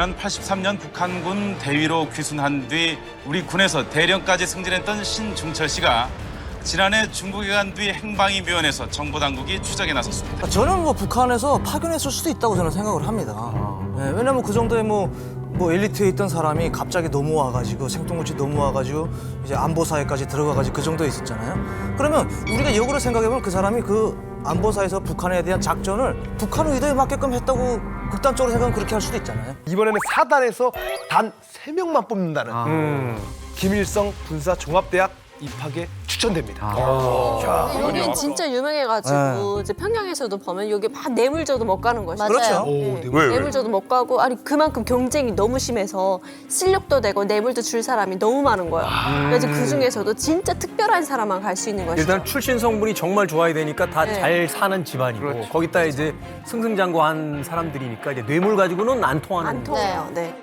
지난 83년 북한군 대위로 귀순한 뒤 우리 군에서 대령까지 승진했던 신중철 씨가 지난해 중국에 간 뒤 행방이 묘연해서 정보당국이 추적에 나섰습니다. 저는 뭐 북한에서 파견했을 수도 있다고 저는 생각을 합니다. 네, 왜냐면 그 정도의 뭐 엘리트에 있던 사람이 갑자기 넘어와가지고 생뚱맞이 넘어와가지고 이제 안보사에까지 들어가가지고 그 정도에 있었잖아요. 그러면 우리가 역으로 생각해보면 그 사람이 그 안보사에서 북한에 대한 작전을 북한 의도에 맞게끔 했다고 극단적으로 생각하면 그렇게 할 수도 있잖아요. 이번에는 4단에서 단 3명만 뽑는다는 김일성 군사종합대학 입학에 추천됩니다. 여기 진짜 유명해가지고 이제 평양에서도 보면 여기 막 뇌물저도 못 가는 것이 그렇죠. 뇌물저도 못 가고 아니 그만큼 경쟁이 너무 심해서 실력도 되고 뇌물도 줄 사람이 너무 많은 거예요. 그래서 그 중에서도 진짜 특별한 사람만 갈 수 있는 것이죠. 일단 출신 성분이 정말 좋아야 되니까 다 잘 사는 집안이고 거기다 이제 승승장구한 사람들이니까 이제 뇌물 가지고는 안 통하는 안 통해요. 네.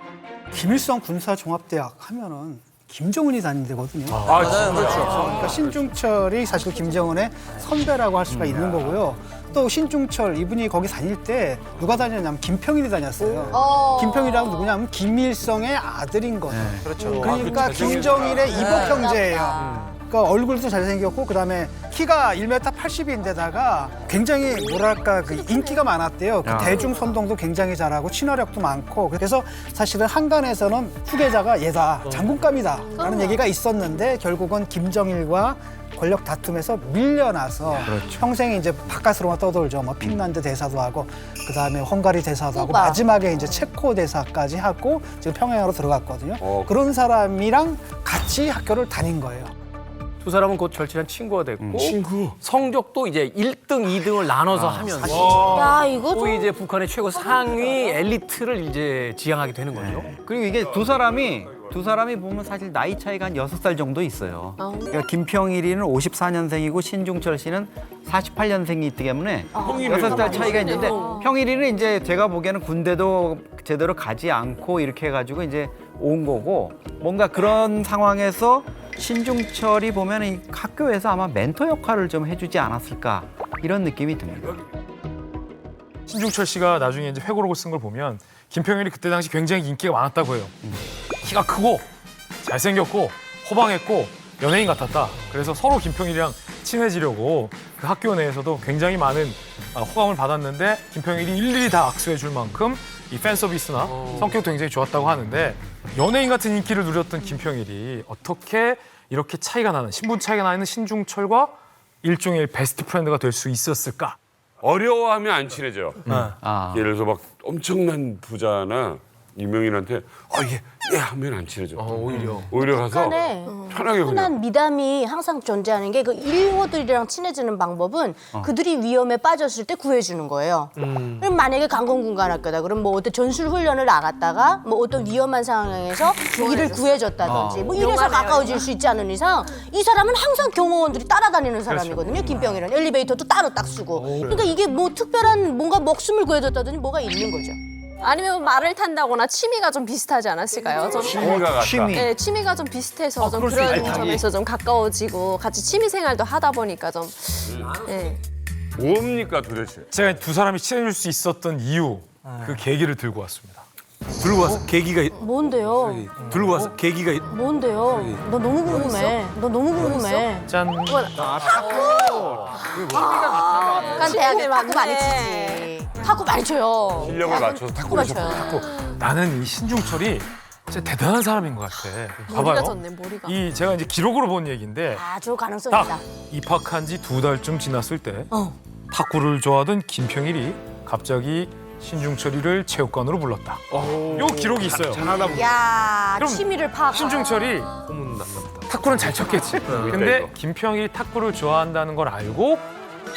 김일성 군사종합대학 하면은 김정은이 다닌 데거든요. 맞아요, 그렇죠. 그러니까 신중철이 사실 김정은의 선배라고 할 수가 있는 거고요. 또 신중철 이분이 거기 다닐 때 누가 다녔냐면 김평일이 다녔어요. 김평일이라고 누구냐면 김일성의 아들인 거죠. 그렇죠. 그러니까 김정일의 이복 형제예요. 그러니까 얼굴도 잘생겼고 그다음에 키가 1m 80인데다가 굉장히 뭐랄까 그 인기가 많았대요. 그 대중 선동도 굉장히 잘하고 친화력도 많고 그래서 사실은 한간에서는 후계자가 얘다 장군감이다라는 얘기가 있었는데 결국은 김정일과 권력 다툼에서 밀려나서 평생 이제 바깥으로만 떠돌죠. 뭐 핀란드 대사도 하고 그다음에 헝가리 대사도 하고 마지막에 이제 체코 대사까지 하고 지금 평양으로 들어갔거든요. 그런 사람이랑 같이 학교를 다닌 거예요. 두 사람은 곧 절친한 친구가 됐고 성적도 이제 1등, 2등을 나눠서 하면서 야 이거 또 이제 북한의 최고 상위 엘리트를 이제 지향하게 되는 거죠. 그리고 이게 두 사람이 보면 사실 나이 차이가 한 6살 정도 있어요. 그러니까 김평일이는 54년생이고 신중철 씨는 48년생이기 때문에 6살 차이가 있는데 평일이는 이제 제가 보기에는 군대도 제대로 가지 않고 이렇게 해가지고 이제 온 거고 뭔가 그런 상황에서 신중철이 보면 이 학교에서 아마 멘토 역할을 좀 해주지 않았을까 이런 느낌이 듭니다. 신중철 씨가 나중에 이제 회고록을 쓴 걸 보면 김평일이 그때 당시 굉장히 인기가 많았다고 해요. 키가 크고 잘생겼고 호방했고 연예인 같았다. 그래서 서로 김평일이랑 친해지려고 그 학교 내에서도 굉장히 많은 호감을 받았는데 김평일이 일일이 다 악수해 줄 만큼 이 팬 서비스나 성격도 굉장히 좋았다고 하는데 연예인 같은 인기를 누렸던 김평일이 어떻게 이렇게 차이가 나는 신분 차이가 나는 신중철과 일종의 베스트 프렌드가 될 수 있었을까? 어려워하면 안 친해져. 아. 예를 들어서 막 엄청난 부자나 유명인한테 예 하면 안 친해져. 오히려 가서 편하게 그냥. 흔한 미담이 항상 존재하는 게 그 일호들이랑 친해지는 방법은 그들이 위험에 빠졌을 때 구해주는 거예요. 그럼 만약에 강공군관학교다 그럼 뭐 어떤 전술 훈련을 나갔다가 뭐 어떤 위험한 상황에서 이를 구해줬다든지 뭐 이래서 가까워질 수 있지 않은 이상 이 사람은 항상 경호원들이 따라다니는 사람이거든요. 김병일은 엘리베이터도 따로 딱 쓰고. 그러니까 이게 뭐 특별한 뭔가 목숨을 구해줬다든지 뭐가 있는 거죠. 아니면 말을 탄다거나 취미가 좀 비슷하지 않았을까요? 취미가 같다. 네, 취미가 좀 비슷해서 좀 그런 점에서 좀 가까워지고 같이 취미 생활도 하다 보니까 좀 네. 뭡니까 도대체? 제가 두 사람이 친해질 수 있었던 이유, 그 계기를 들고 왔습니다. 들고 와서 계기가 뭔데요? 들고 와서 계기가 뭔데요? 너 너무 궁금해. 너 너무 궁금해. 짠. 북한 대학에 탁구 많이 치지. 탁구 많이 쳐요. 실력을 맞춰서 탁구를 탁구 많이 쳐요. 나는 이 신중철이 진짜 대단한 사람인 것 같아. 머리가 봐봐요. 졌네 머리가. 이 제가 이제 기록으로 본 얘기인데 아주 가능성이 있다. 딱 입학한 지 2달쯤 지났을 때 탁구를 좋아하던 김평일이 갑자기 신중철이를 체육관으로 불렀다. 요 기록이 있어요. 야, 그럼 취미를 파악. 신중철이 탁구는 잘 쳤겠지. 근데 김평일이 탁구를 좋아한다는 걸 알고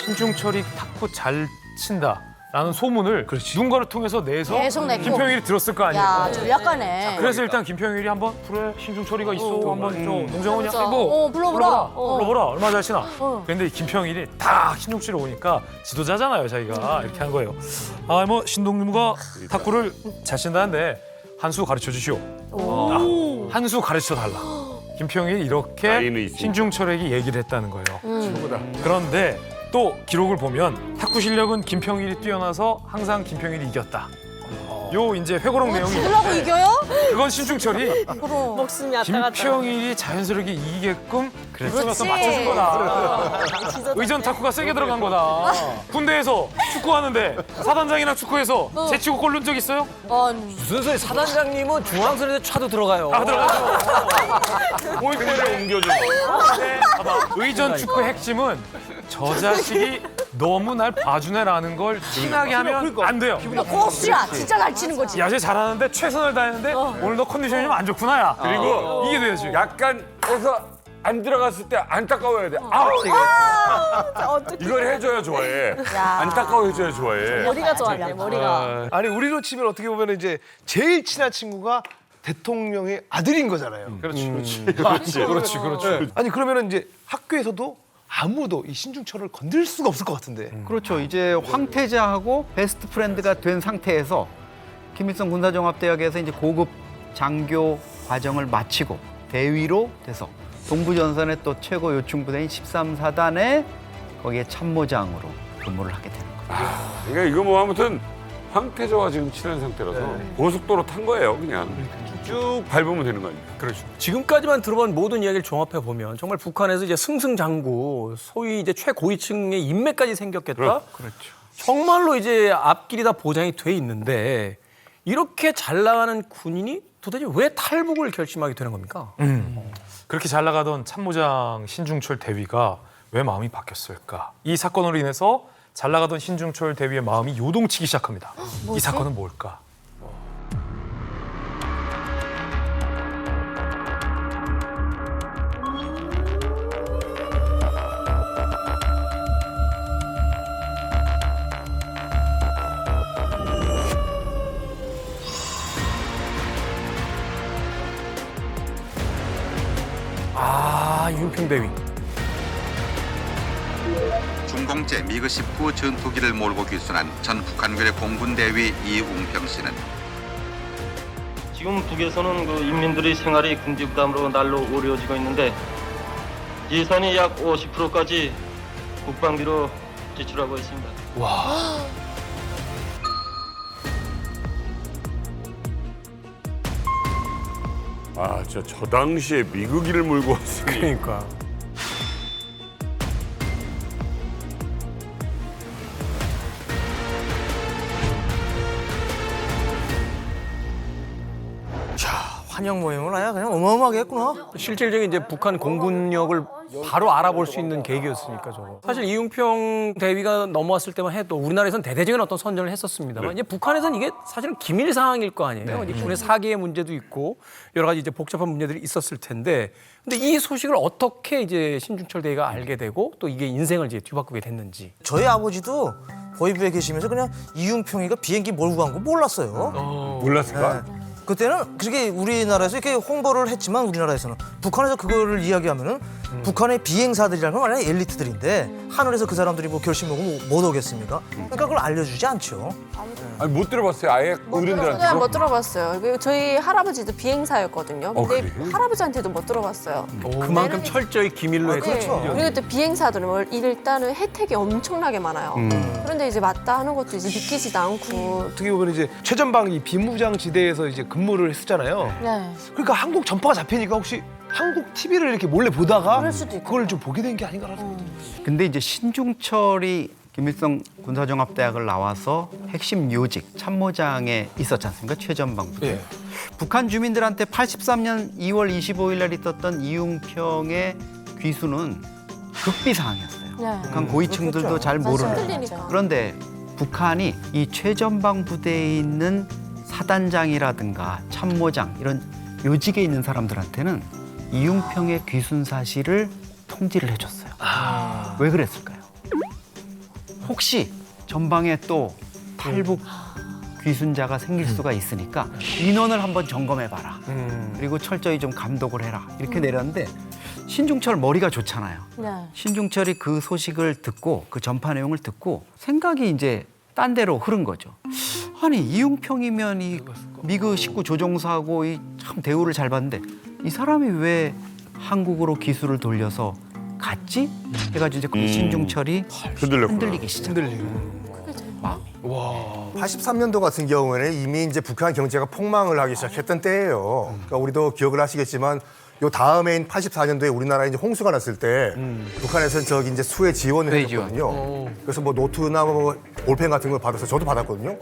신중철이 탁구 잘 친다라는 소문을 누군가를 통해서 내서 계속 냈고. 김평일이 들었을 거 야, 아니에요. 전략가네. 그래서 일단 김평일이 한번 그래 신중철이가 있어 한번 좀 농장원이 해보 불러보라. 불러보라 얼마 잘 치나. 근데 이 김평일이 딱 신중철이 오니까 지도자잖아요 자기가 이렇게 한 거예요. 아 뭐 신동무가 탁구를 잘 친다는데 한 수 가르쳐 주시오. 한 수 가르쳐 달라. 김평일이 이렇게 나이는 있으니까. 신중철에게 얘기를 했다는 거예요. 그런데 또 기록을 보면 탁구 실력은 김평일이 뛰어나서 항상 김평일이 이겼다. 요 이제 회고록 내용이 죽으려고 이겨요? 그건 신중철이 목숨이 왔다 갔다. 김평일이 자연스럽게 이기게끔 그렇지. 맞춰준 거다. 의전 타구가 세게 들어간 거다. 군대에서 축구하는데 사단장이랑 축구해서 제치고 골 넣은 적 있어요? 무슨 소리? 사단장님은 중앙선에서 차도 들어가요. 골대를 옮겨줘. 의전 축구의 핵심은 저 자식이 너무 날 봐주네라는 걸 티나게 하면 안 돼요. 고수야, 진짜 잘 치는 거지. 야, 쟤 잘하는데 최선을 다했는데 오늘 너 컨디션이 좀 안 좋구나, 야. 그리고 이게 돼야지. 약간 해서 안 들어갔을 때 안타까워야 돼. 이걸 해줘야 좋아해. 안타까워해줘야 좋아해. 머리가 좋았네, 머리가. 아니 우리로 치면 어떻게 보면 이제 제일 친한 친구가 대통령의 아들인 거잖아요. 그렇지. 아니 그러면은 이제 학교에서도 아무도 이 신중철을 건들 수가 없을 것 같은데. 그렇죠. 이제 황태자하고 베스트 프렌드가 된 상태에서 김일성 군사종합대학에서 이제 고급 장교 과정을 마치고 대위로 돼서 동부전선의 또 최고 요충부대인 13사단에 거기에 참모장으로 근무를 하게 되는 거예요. 그러니까 이거 뭐 아무튼 황태자와 지금 친한 상태라서 고속도로 탄 거예요, 그냥. 쭉 밟으면 되는 거 아닙니까? 그렇죠. 지금까지만 들어본 모든 이야기를 종합해 보면 정말 북한에서 이제 승승장구, 소위 이제 최고위층의 인맥까지 생겼겠다. 그렇죠. 정말로 이제 앞길이 다 보장이 돼 있는데 이렇게 잘 나가는 군인이 도대체 왜 탈북을 결심하게 되는 겁니까? 그렇게 잘 나가던 참모장 신중철 대위가 왜 마음이 바뀌었을까? 이 사건으로 인해서 잘 나가던 신중철 대위의 마음이 요동치기 시작합니다. 이 사건은 뭘까? 윤평 대위. 중공제 미그 19 전투기를 몰고 귀순한 전 북한군의 공군대위 이웅평 씨는 지금 북에서는 그 인민들의 생활이 군비 부담으로 날로 어려워지고 있는데 예산이 약 50%까지 국방비로 지출하고 있습니다. 아, 진짜 저 당시에 미국인을 몰고 왔으니. 그러니까. 환영 모임을 아야 그냥 어마어마하게 했구나. 실질적인 이제 북한 공군력을 바로 알아볼 수 있는 계기였으니까 저거. 사실 이웅평 대위가 넘어왔을 때만 해도 우리나라에서는 대대적인 어떤 선전을 했었습니다만 이제 북한에서는 이게 사실은 기밀 사항일 거 아니에요. 이제 군의 사기의 문제도 있고 여러 가지 이제 복잡한 문제들이 있었을 텐데 근데 이 소식을 어떻게 이제 신중철 대위가 알게 되고 또 이게 인생을 이제 뒤바꾸게 됐는지. 저희 아버지도 보위부에 계시면서 그냥 이윤평이가 비행기 몰고 간 거 몰랐어요. 몰랐을까? 네. 그때는 그렇게 우리나라에서 이렇게 홍보를 했지만 우리나라에서는 북한에서 그거를 이야기하면은 북한의 비행사들이라는 건 원래 엘리트들인데 하늘에서 그 사람들이 뭐 결심 먹으면 못 오겠습니까? 그러니까 그걸 알려주지 않죠. 아니, 못 들어봤어요. 아예 어른들한테. 못 들어봤어요. 그리고 저희 할아버지도 비행사였거든요. 근데 그래요? 할아버지한테도 못 들어봤어요. 그만큼 철저히 기밀로 했죠. 그렇죠. 그리고 또 비행사들은 뭐 일단은 혜택이 엄청나게 많아요. 그런데 이제 맞다 하는 것도 이제 믿기지도 않고. 어떻게 보면 이제 최전방이 비무장 지대에서 이제 근무를 했었잖아요. 네. 그러니까 한국 전파가 잡히니까 혹시 한국 TV를 이렇게 몰래 보다가 그럴 수도 있고. 그걸 좀 보게 된 게 아닌가라는 생각이 듭니다. 근데 이제 신중철이 김일성 군사종합대학을 나와서 핵심 요직 참모장에 있었지 않습니까? 최전방 부대. 북한 주민들한테 83년 2월 25일 날 있었던 이웅평의 귀수는 극비사항이었어요. 네. 북한 고위층들도 잘 모르는. 흔들리니까. 그런데 북한이 이 최전방 부대에 있는 사단장이라든가 참모장 이런 요직에 있는 사람들한테는 이웅평의 귀순 사실을 통지를 해줬어요. 왜 그랬을까요? 혹시 전방에 또 탈북 귀순자가 생길 수가 있으니까 인원을 한번 점검해봐라. 그리고 철저히 좀 감독을 해라. 이렇게 내렸는데 신중철 머리가 좋잖아요. 네. 신중철이 그 소식을 듣고 그 전파 내용을 듣고 생각이 이제 딴 데로 흐른 거죠. 아니 이웅평이면 이 미그 19 조종사고 이 참 대우를 잘 받는데 이 사람이 왜 한국으로 기수를 돌려서 갔지? 해가지고 이제 신중철이 흔들렸구나. 흔들리기 시작. 83년도 같은 경우에는 이미 이제 북한 경제가 폭망을 하기 시작했던 때예요. 그러니까 우리도 기억을 하시겠지만 요 다음해인 84년도에 우리나라에 이제 홍수가 났을 때 북한에서는 저기 이제 수해 지원을 했거든요. 그래서 뭐 노트나 뭐 볼펜 같은 걸 받아서 저도 받았거든요.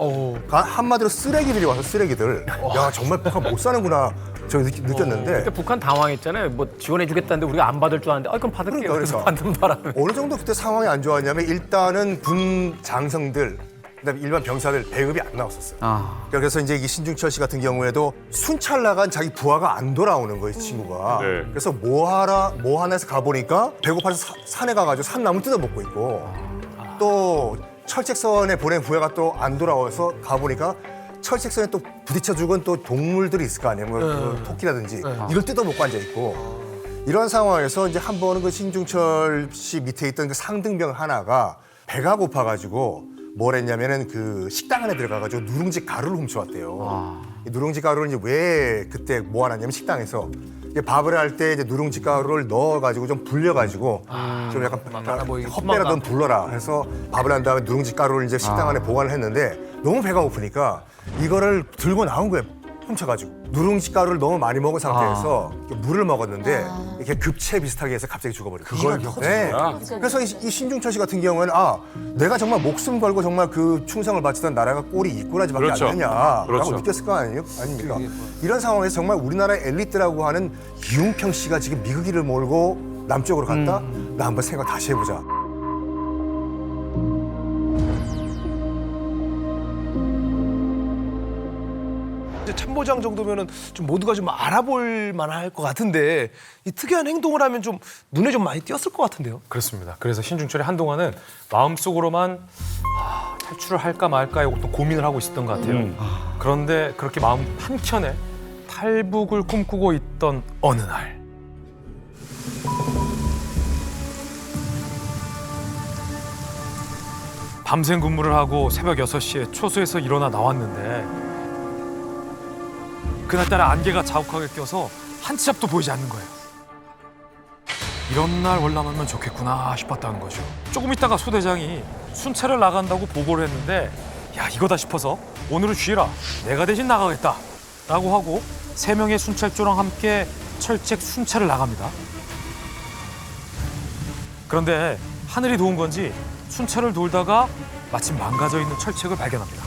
한마디로 쓰레기들이 와서 쓰레기들. 야 정말 북한 못 사는구나. 저 느꼈는데. 그때 북한 당황했잖아요. 뭐 지원해주겠다는데 우리가 안 받을 줄 알았는데, 그럼 받을게요. 그래서 받는 바람에. 어느 정도 그때 상황이 안 좋았냐면 일단은 군 장성들, 그다음에 일반 병사들 배급이 안 나왔었어요. 그래서 이제 이 신중철 씨 같은 경우에도 순찰 나간 자기 부하가 안 돌아오는 거예요, 친구가. 네. 그래서 뭐 하나 해서 가보니까 배고파서 산에 가가지고 산나물 뜯어먹고 있고 또 철책선에 보낸 부하가 또 안 돌아와서 가보니까 철책선에 또 부딪혀 죽은 또 동물들이 있을 거 아니에요. 뭐 토끼라든지 이걸 뜯어먹고 앉아 있고 이런 상황에서 이제 한 번은 그 신중철 씨 밑에 있던 그 상등병 하나가 배가 고파가지고 뭘 했냐면은 그 식당 안에 들어가가지고 누룽지 가루를 훔쳐왔대요. 이 누룽지 가루를 이제 왜 그때 모아놨냐면 식당에서 이제 밥을 할 때 이제 누룽지 가루를 넣어가지고 좀 불려가지고 좀 약간 헛배라 넌 불러라 해서 밥을 한 다음에 누룽지 가루를 이제 식당 안에 보관을 했는데 너무 배가 고프니까 이거를 들고 나온 거예요. 훔쳐가지고 누룽지 가루를 너무 많이 먹은 상태에서 물을 먹었는데 이렇게 급체 비슷하게 해서 갑자기 죽어버려요. 그걸 네. 그래서 이 신중철 씨 같은 경우에는 내가 정말 목숨 걸고 정말 그 충성을 바치던 나라가 꼴이 이 꼴하지밖에 그렇죠. 안 되냐라고 그렇죠. 느꼈을 거 아닙니까? 이런 상황에서 정말 우리나라의 엘리트라고 하는 이웅평 씨가 지금 미국이를 몰고 남쪽으로 갔다? 나 한번 생각 다시 해보자. 이제 참모장 정도면은 좀 모두가 좀 알아볼 만할 것 같은데 이 특이한 행동을 하면 좀 눈에 좀 많이 띄었을 것 같은데요. 그렇습니다. 그래서 신중철이 한동안은 마음속으로만 탈출을 할까 말까의 어떤 고민을 하고 있었던 것 같아요. 그런데 그렇게 마음 한켠에 탈북을 꿈꾸고 있던 어느 날 밤샘 근무를 하고 새벽 6시에 초소에서 일어나 나왔는데 그날따라 안개가 자욱하게 껴서 한 치 앞도 보이지 않는 거예요. 이런 날 월남하면 좋겠구나 싶었다는 거죠. 조금 있다가 소대장이 순찰을 나간다고 보고를 했는데 야 이거다 싶어서 오늘은 쉬라 내가 대신 나가겠다 라고 하고 3명의 순찰조랑 함께 철책 순찰을 나갑니다. 그런데 하늘이 도운 건지 순찰을 돌다가 마침 망가져 있는 철책을 발견합니다.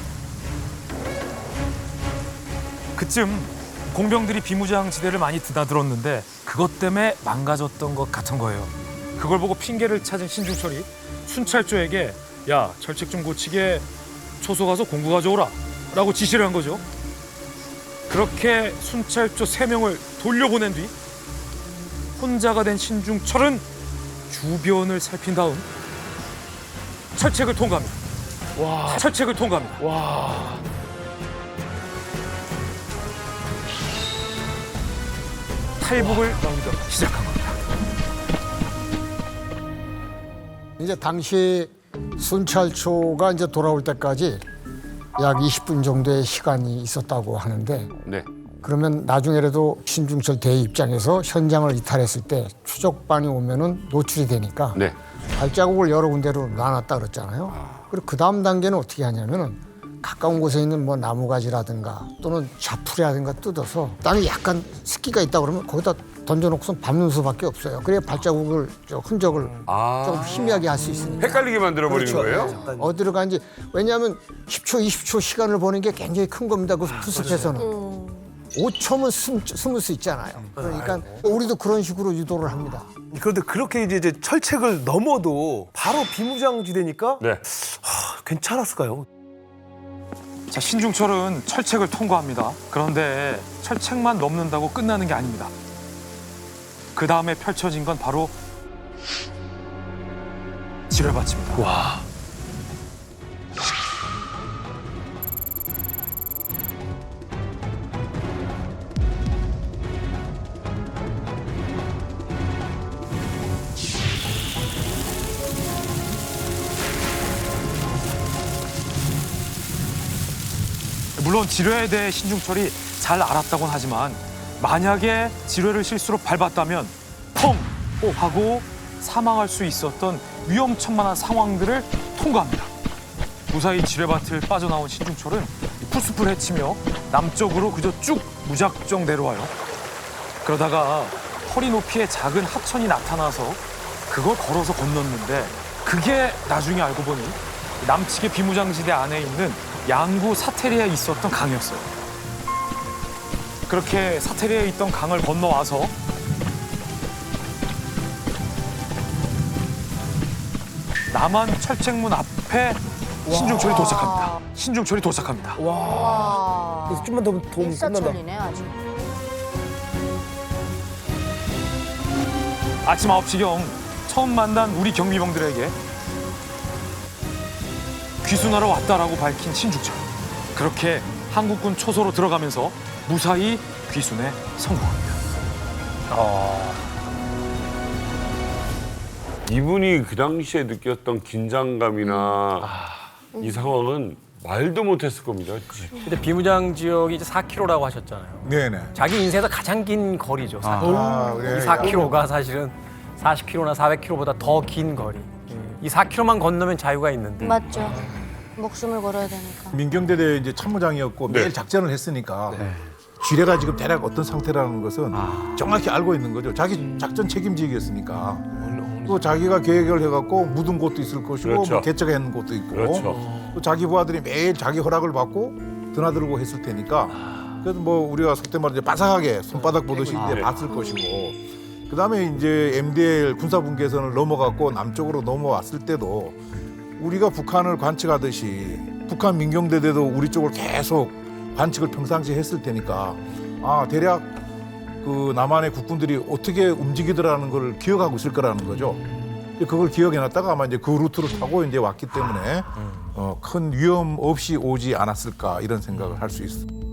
그쯤 공병들이 비무장지대를 많이 드나들었는데 그것 때문에 망가졌던 것 같은 거예요. 그걸 보고 핑계를 찾은 신중철이 순찰조에게 야 철책 좀 고치게 초소 가서 공구 가져오라 라고 지시를 한 거죠. 그렇게 순찰조 3명을 돌려보낸 뒤 혼자가 된 신중철은 주변을 살핀 다음 철책을 통과합니다. 철책을 통과합니다. 탈북을 시작한 겁니다. 이제 당시 순찰초가 이제 돌아올 때까지 약 20분 정도의 시간이 있었다고 하는데 네. 그러면 나중에라도 신중철 대위 입장에서 현장을 이탈했을 때 추적반이 오면은 노출이 되니까 네. 발자국을 여러 군데로 놔놨다 그랬잖아요. 그리고 그 다음 단계는 어떻게 하냐면은 가까운 곳에 있는 뭐 나무가지라든가 또는 자풀이라든가 뜯어서 땅에 약간 습기가 있다 그러면 거기다 던져놓고선 밟는 수밖에 없어요. 그래야 발자국을 흔적을 좀 희미하게 할 수 있습니다. 헷갈리게 만들어버리는 거예요? 어디로 가는지 왜냐하면 10초, 20초 시간을 보는 게 굉장히 큰 겁니다. 그 투습에서는 5초면 숨을 수 있잖아요. 그러니까 우리도 그런 식으로 유도를 합니다. 그런데 그렇게 이제 철책을 넘어도 바로 비무장지대니까 괜찮았을까요? 자, 신중철은 철책을 통과합니다. 그런데 철책만 넘는다고 끝나는 게 아닙니다. 그 다음에 펼쳐진 건 바로 지뢰밭입니다. 와. 물론 지뢰에 대해 신중철이 잘 알았다고는 하지만 만약에 지뢰를 실수로 밟았다면 펑! 하고 사망할 수 있었던 위험천만한 상황들을 통과합니다. 무사히 지뢰밭을 빠져나온 신중철은 풀숲을 헤치며 남쪽으로 그저 쭉 무작정 내려와요. 그러다가 허리 높이의 작은 하천이 나타나서 그걸 걸어서 건넜는데 그게 나중에 알고 보니 남측의 비무장지대 안에 있는 양구 사테리에 있었던 강이었어요. 그렇게 사테리에 있던 강을 건너와서 남한 철책문 앞에 신중철이 도착합니다. 신중철이 도착합니다. 그래서 좀만 더 도움 끝난다. 일사천리네 아주. 아침 9시경 처음 만난 우리 경비병들에게 귀순하러 왔다라고 밝힌 신중철. 그렇게 한국군 초소로 들어가면서 무사히 귀순에 성공합니다. 이분이 그 당시에 느꼈던 긴장감이나 이 상황은 말도 못했을 겁니다. 근데 비무장 지역이 이제 4km라고 하셨잖아요. 네네. 자기 인생에서 가장 긴 거리죠. 4km. 그래요? 이 4km가 사실은 40km나 400km보다 더 긴 거리. 이 4km만 건너면 자유가 있는데. 맞죠. 목숨을 걸어야 되니까. 민경대대 이제 참모장이었고 매일 작전을 했으니까 지뢰가 지금 대략 어떤 상태라는 것은 정확히 알고 있는 거죠. 자기 작전 책임지기였으니까. 또 자기가 계획을 해갖고 묻은 곳도 있을 것이고 그렇죠. 뭐 개척했는 곳도 있고 그렇죠. 또 자기 부하들이 매일 자기 허락을 받고 드나들고 했을 테니까 그래서 뭐 우리가 속된 말로 이제 바삭하게 손바닥 보듯이 이제 봤을 것이고 그다음에 이제 MDL 군사분계선을 넘어갔고 남쪽으로 넘어왔을 때도 우리가 북한을 관측하듯이 북한 민경대대도 우리 쪽을 계속 관측을 평상시에 했을 테니까 대략 그 남한의 국군들이 어떻게 움직이더라는 걸 기억하고 있을 거라는 거죠. 그걸 기억해놨다가 아마 이제 그 루트를 타고 이제 왔기 때문에 큰 위험 없이 오지 않았을까 이런 생각을 할 수 있습니다.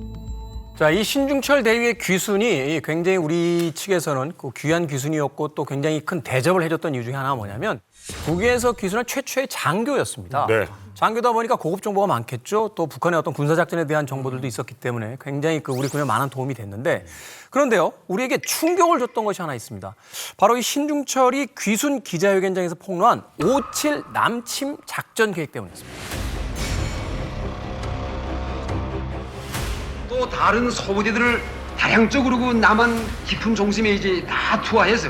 자, 이 신중철 대위의 귀순이 굉장히 우리 측에서는 그 귀한 귀순이었고 또 굉장히 큰 대접을 해줬던 이유 중에 하나가 뭐냐면 북에서 귀순한 최초의 장교였습니다. 네. 장교다 보니까 고급 정보가 많겠죠. 또 북한의 어떤 군사작전에 대한 정보들도 있었기 때문에 굉장히 그 우리 군에 많은 도움이 됐는데 그런데요, 우리에게 충격을 줬던 것이 하나 있습니다. 바로 이 신중철이 귀순 기자회견장에서 폭로한 5.7 남침 작전 계획 때문이었습니다. 또 다른 소부대들을 다량적으로 그 남한 깊은 중심에 이제 다 투하해서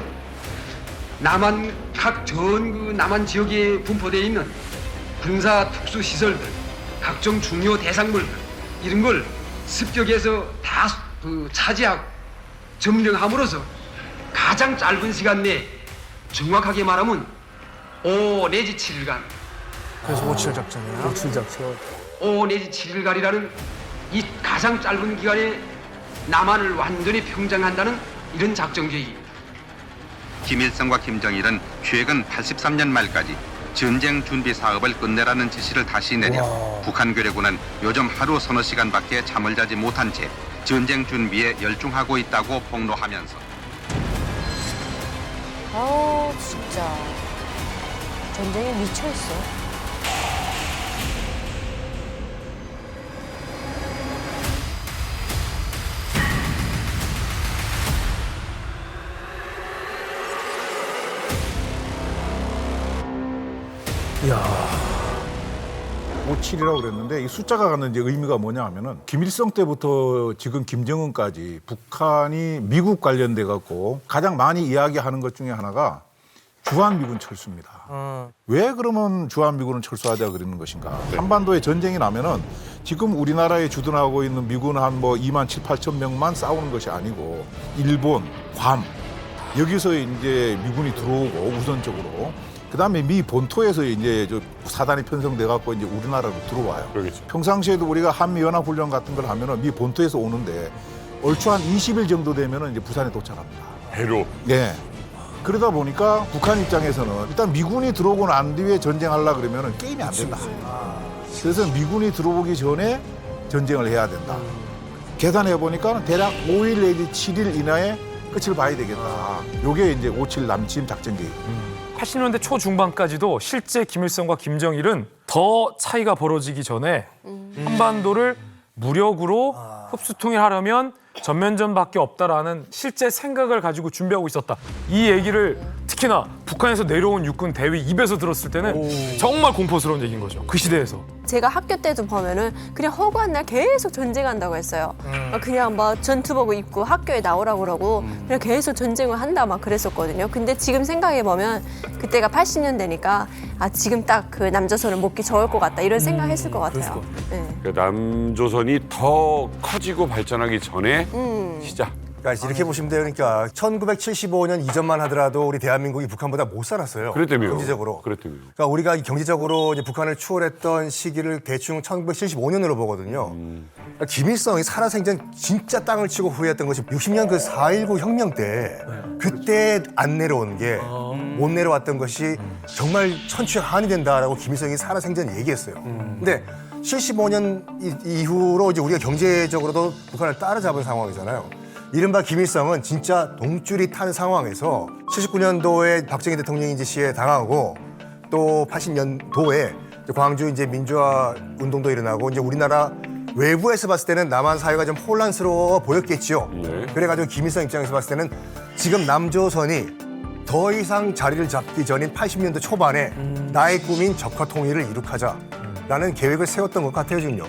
남한 각 전 그 남한 지역에 분포되어 있는 군사 특수 시설들, 각종 중요 대상물들 이런 걸 습격해서 다 그 차지하고 점령함으로써 가장 짧은 시간 내에 정확하게 말하면 5 내지 7일간. 그래서 5.7 작전이야. 5.7 작전. 5 내지 7일간이라는 이 가장 짧은 기간에 남한을 완전히 평정한다는 이런 작전 계획입니다. 김일성과 김정일은 최근 83년 말까지 전쟁 준비 사업을 끝내라는 지시를 다시 내려 북한 괴뢰군은 요즘 하루 서너 시간밖에 잠을 자지 못한 채 전쟁 준비에 열중하고 있다고 폭로하면서 진짜 전쟁에 미쳐 있어. 이야. 57이라고 그랬는데 이 숫자가 갖는 이제 의미가 뭐냐 하면은 김일성 때부터 지금 김정은까지 북한이 미국 관련돼 갖고 가장 많이 이야기하는 것 중에 하나가 주한미군 철수입니다. 왜 그러면 주한미군을 철수하자 그러는 것인가? 한반도에 전쟁이 나면은 지금 우리나라에 주둔하고 있는 미군 한 뭐 2만 7, 8천 명만 싸우는 것이 아니고 일본, 괌 여기서 이제 미군이 들어오고 우선적으로 그다음에 미 본토에서 이제 저 사단이 편성돼 갖고 이제 우리나라로 들어와요. 그렇겠죠. 평상시에도 우리가 한미 연합 훈련 같은 걸 하면은 미 본토에서 오는데 얼추 한 20일 정도 되면은 이제 부산에 도착합니다. 배로. 네. 그러다 보니까 북한 입장에서는 일단 미군이 들어오고 난 뒤에 전쟁하려 그러면은 게임이 안 된다. 그래서 미군이 들어오기 전에 전쟁을 해야 된다. 계산해 보니까 대략 5일 내지 7일 이내에 끝을 봐야 되겠다. 요게 이제 5.7 남침 작전 계획. 80년대 초중반까지도 실제 김일성과 김정일은 더 차이가 벌어지기 전에 한반도를 무력으로 흡수통일하려면 전면전밖에 없다라는 실제 생각을 가지고 준비하고 있었다. 이 얘기를 특히나 북한에서 내려온 육군 대위 입에서 들었을 때는 정말 공포스러운 얘기인 거죠. 그 시대에서. 제가 학교 때도 보면은 그냥 허구한 날 계속 전쟁한다고 했어요. 그냥 막 전투복 입고 학교에 나오라고 그러고 그냥 계속 전쟁을 한다 막 그랬었거든요. 근데 지금 생각해 보면 그때가 80년대니까 아 지금 딱 그 남조선을 먹기 좋을 것 같다 이런 생각했을 것 같아요. 네. 그러니까 남조선이 더 커지고 발전하기 전에 시작. 그러니까 이렇게 보시면 돼요. 그러니까 1975년 이전만 하더라도 우리 대한민국이 북한보다 못 살았어요. 그랬다며요. 경제적으로. 그랬다며요. 그러니까 우리가 경제적으로 이제 북한을 추월했던 시기를 대충 1975년으로 보거든요. 그러니까 김일성이 살아생전 진짜 땅을 치고 후회했던 것이 60년 그 4.19 혁명 때 그때 안 내려온 게 못 내려왔던 것이 정말 천추의 한이 된다라고 김일성이 살아생전 얘기했어요. 근데 75년 이후로 이제 우리가 경제적으로도 북한을 따라잡은 상황이잖아요. 이른바 김일성은 진짜 동줄이 탄 상황에서 79년도에 박정희 대통령이 이제 시해 당하고 또 80년도에 광주 이제 민주화 운동도 일어나고 이제 우리나라 외부에서 봤을 때는 남한 사회가 좀 혼란스러워 보였겠죠. 그래가지고 김일성 입장에서 봤을 때는 지금 남조선이 더 이상 자리를 잡기 전인 80년대 초반에 나의 꿈인 적화 통일을 이룩하자라는 계획을 세웠던 것 같아요, 지금요.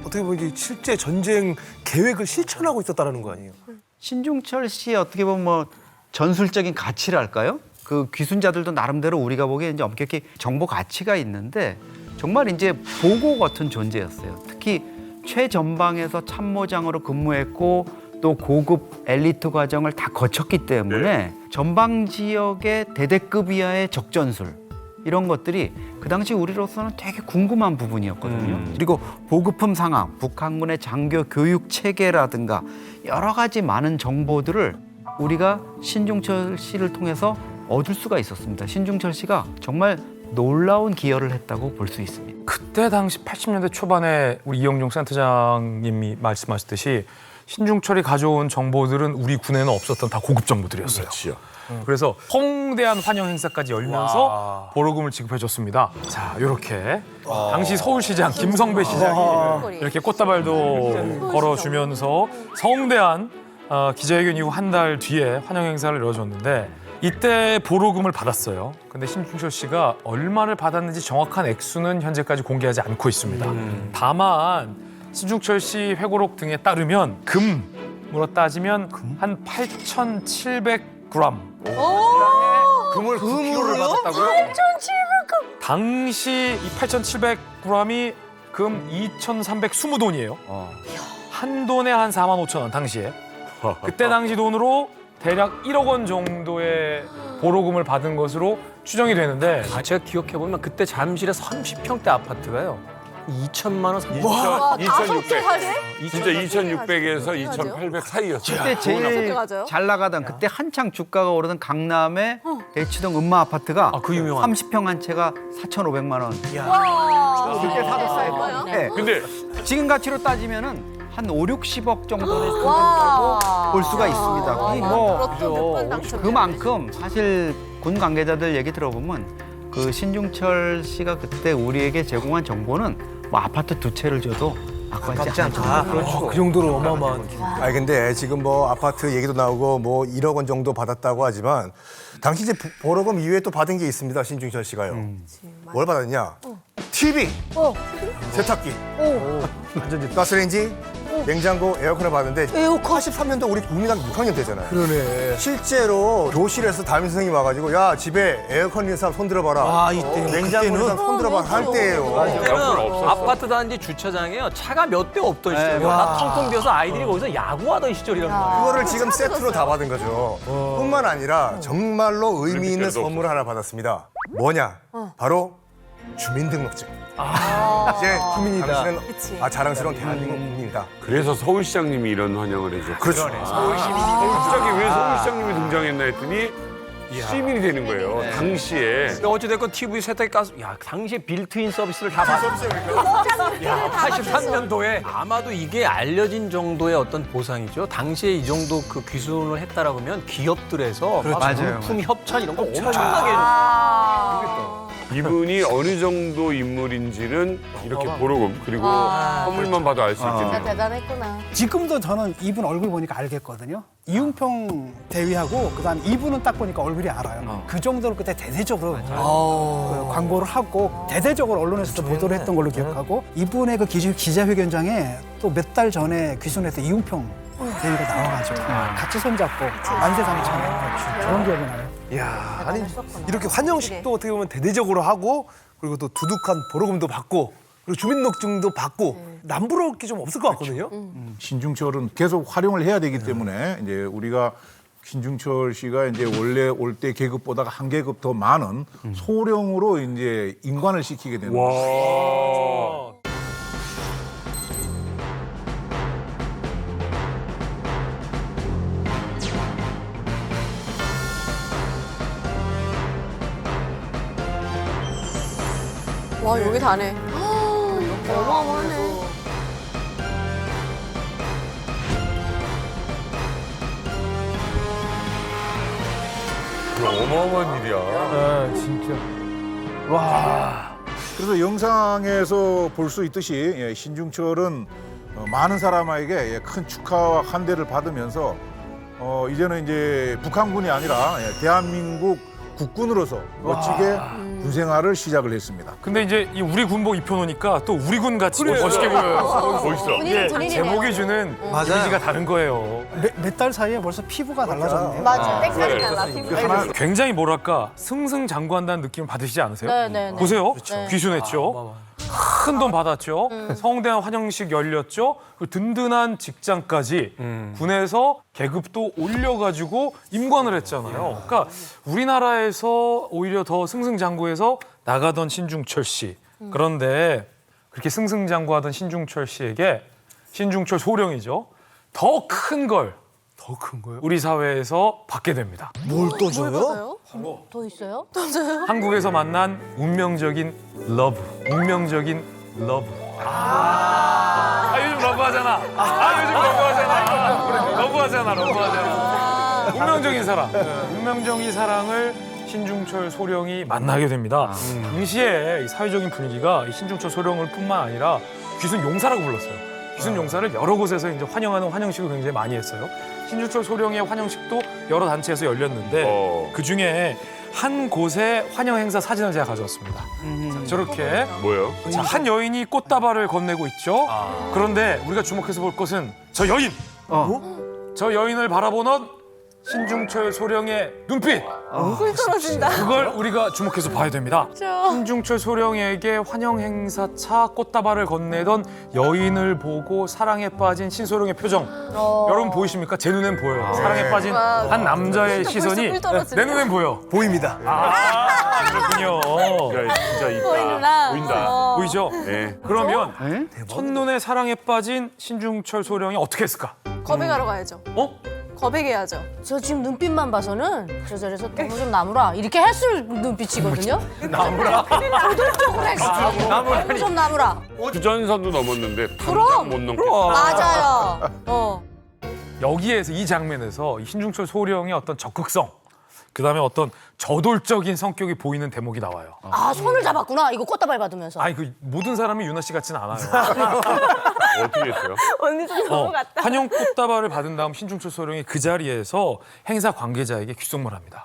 어떻게 보면 이제 실제 전쟁 계획을 실천하고 있었다는 거 아니에요? 신중철 씨의 어떻게 보면 뭐 전술적인 가치랄까요? 그 귀순자들도 나름대로 우리가 보기에 이제 엄격히 정보 가치가 있는데 정말 이제 보고 같은 존재였어요. 특히 최전방에서 참모장으로 근무했고 또 고급 엘리트 과정을 다 거쳤기 때문에 전방 지역의 대대급 이하의 적전술 이런 것들이 그 당시 우리로서는 되게 궁금한 부분이었거든요. 그리고 보급품 상황, 북한군의 장교 교육 체계라든가 여러 가지 많은 정보들을 우리가 신중철 씨를 통해서 얻을 수가 있었습니다. 신중철 씨가 정말 놀라운 기여를 했다고 볼 수 있습니다. 그때 당시 80년대 초반에 우리 이영종 센터장님이 말씀하셨듯이 신중철이 가져온 정보들은 우리 군에는 없었던 다 고급 정보들이었어요. 그래서 성대한 환영 행사까지 열면서 보로금을 지급해줬습니다. 자, 이렇게 당시 서울시장 김성배 시장이 이렇게 꽃다발도 걸어주면서 성대한 기자회견 이후 한 달 뒤에 환영 행사를 열어줬는데 이때 보로금을 받았어요. 근데 신중철 씨가 얼마를 받았는지 정확한 액수는 현재까지 공개하지 않고 있습니다. 다만 신중철 씨 회고록 등에 따르면 금으로 따지면 한 8,700g 금을 9kg를 받았다고요? 8,700g. 당시 이 8,700g이 금 2,320돈이에요. 한 돈에 한 45,000원 당시에. 그때 당시 돈으로 대략 1억 원 정도의 보로금을 받은 것으로 추정이 되는데 제가 기억해보면 그때 잠실에 30평대 아파트가요. 2천만 원, 3천만 와, 원. 2,600. 진짜 2,600에서 2,800 사이였어요. 그때 제일 잘 나가던 그때 한창 주가가 오르던 강남의 대치동 음마 아파트가 그 유명한 30평 한 채가 4,500만 원. 와. 그때 사줬어요. 네. 근데 지금 가치로 따지면은 한 5, 60억 정도의 상승이라고 볼 수가 있습니다. 그만큼 사실 군 관계자들 얘기 들어보면 그 신중철 씨가 그때 우리에게 제공한 정보는 뭐 아파트 2채를 줘도 아깝지 않다. 그렇죠. 그 정도로 어마어마한. 아니 근데 지금 뭐 아파트 얘기도 나오고 뭐 1억 원 정도 받았다고 하지만 당시 이제 보로금 이후에 또 받은 게 있습니다. 신중철 씨가요. 뭘 받았냐? TV, 세탁기, 가스레인지, 냉장고, 에어컨을 받는데 83년도 우리 국민학교 6학년 때잖아요. 그러네. 실제로 교실에서 담임 선생님이 와가지고 야 집에 에어컨 있는 사람 손 들어봐라. 이때 냉장고 있는 사람 손 들어봐라 할 때예요. 그때는 아파트 단지 주차장에요. 차가 몇 대 없던 시절이에요. 다 텅텅 비어서 아이들이 거기서 야구하던 시절이란 말이에요. 그거를 지금 세트로 다 받은 거죠. 뿐만 아니라 정말로 의미 있는 선물 하나 받았습니다. 뭐냐? 바로 주민등록증. 이제 당신은 자랑스러운 대한민국 국민이다. 그래서 서울시장님이 이런 환영을 해줬죠. 그렇죠. 갑자기 왜 서울시장님이 등장했나 했더니 시민이 되는 거예요. 당시에. 근데 어찌됐건 TV, 세탁기, 가스, 야 당시에 빌트인 서비스를 다 받았어요. 83년도에 아마도 이게 알려진 정도의 어떤 보상이죠. 당시에 이 정도 그 귀순을 했다라고 하면 기업들에서 막 맞아요. 물품 협찬 이런 거 엄청나게 해줬어요. 이분이 어느 정도 인물인지는 이렇게 보러금 그리고 선물만 봐도 알 수 있겠네요. 대단했구나. 지금도 저는 이분 얼굴 보니까 알겠거든요. 이웅평 대위하고 그다음 이분은 딱 보니까 얼굴이 알아요. 그 정도로 그때 대대적으로 그 광고를 하고 대대적으로 언론에서도 보도를 했던 걸로 기억하고 이분의 그 기자회견장에 또 몇 달 전에 귀순해서 이웅평 대위가 나와가지고 같이 손잡고 만세상처럼 그런 기억이 나요. 이야, 아니 이렇게 환영식도 어떻게 보면 대대적으로 하고 그리고 또 두둑한 보러금도 받고 그리고 주민등록증도 받고 남부러울 게 좀 없을 것 같거든요. 신중철은 계속 활용을 해야 되기 때문에 이제 우리가 신중철 씨가 이제 원래 올 때 계급보다가 한 계급 더 많은 소령으로 이제 임관을 시키게 되는 거예요. 와 여기 다네. 어마어마하네. 어마어마한 일이야. 진짜. 와. 그래서 영상에서 볼 수 있듯이 예, 신중철은 많은 사람에게 큰 축하와 환대를 받으면서 이제는 이제 북한군이 아니라 대한민국 국군으로서 멋지게 군 생활을 시작을 했습니다. 근데 이제 이 우리 군복 입혀놓으니까 또 우리 군 같이 멋있게 보여요. 멋있어. 예, 군인이네요. 제목이 주는 이미지가 다른 거예요. 몇 달 사이에 벌써 피부가 달라졌네요. 맞아. 색깔이 달라. 피부가. 굉장히 뭐랄까 승승장구한다는 느낌을 받으시지 않으세요? 네네네. 보세요. 그렇죠. 귀순했죠. 큰 돈 받았죠. 성대한 환영식 열렸죠. 그리고 든든한 직장까지 군에서 계급도 올려가지고 임관을 했잖아요. 그러니까 우리나라에서 오히려 더 승승장구해서 나가던 신중철 씨. 그런데 그렇게 승승장구하던 신중철 씨에게 신중철 소령이죠. 더 큰 걸 더 큰 거요? 우리 사회에서 받게 됩니다. 뭘 또 줘요? 더 있어요? 한국에서 만난 운명적인 러브. 운명적인 러브. 요즘 러브하잖아. 요즘 러브하잖아. 러브하잖아. 운명적인 사랑. 운명적인 사랑을 신중철 소령이 만나게 됩니다. 당시에 이 사회적인 분위기가 이 신중철 소령을 뿐만 아니라 귀순 용사라고 불렀어요. 귀순 용사를 여러 곳에서 이제 환영하는 환영식을 굉장히 많이 했어요. 신중철 소령의 환영식도 여러 단체에서 열렸는데 그 중에 한 곳의 환영 행사 사진을 제가 가져왔습니다. 자, 저렇게 뭐요? 자, 한 여인이 꽃다발을 건네고 있죠. 그런데 우리가 주목해서 볼 것은 저 여인. 저 여인을 바라보는 신중철 소령의 눈빛. 꿀 떨어진다. 그걸 우리가 주목해서 봐야 됩니다. 신중철 소령에게 환영 행사차 꽃다발을 건네던 여인을 보고 사랑에 빠진 신소령의 표정. 여러분 보이십니까? 제 눈엔 보여요. 사랑에 빠진 한 남자의 시선이 꿀 떨어지네요. 내 눈엔 보여. 보입니다. 그렇군요. 야, 진짜 있다. 보인다. 보이죠? 네. 그러면 첫눈에 사랑에 빠진 신중철 소령이 어떻게 했을까? 겁에가러 가야죠. 겁에게야죠. 저 지금 눈빛만 봐서는 저 자리에서 너무 좀 나무라 이렇게 했을 눈빛이거든요. 나무라. 도덕적으로 했어. 너무 좀 나무라. 주전선도 넘었는데 당장 못 넘겠다. 맞아요. 여기에서 이 장면에서 이 신중철 소령의 어떤 적극성, 그다음에 어떤 저돌적인 성격이 보이는 대목이 나와요. 아 손을 잡았구나. 이거 꽃다발 받으면서. 아니 그 모든 사람이 윤아 씨 같지는 않아요. 어떻게 했어요? 언니 좀 넘어갔다. 환영 꽃다발을 받은 다음 신중철 소령이 그 자리에서 행사 관계자에게 귓속말 합니다.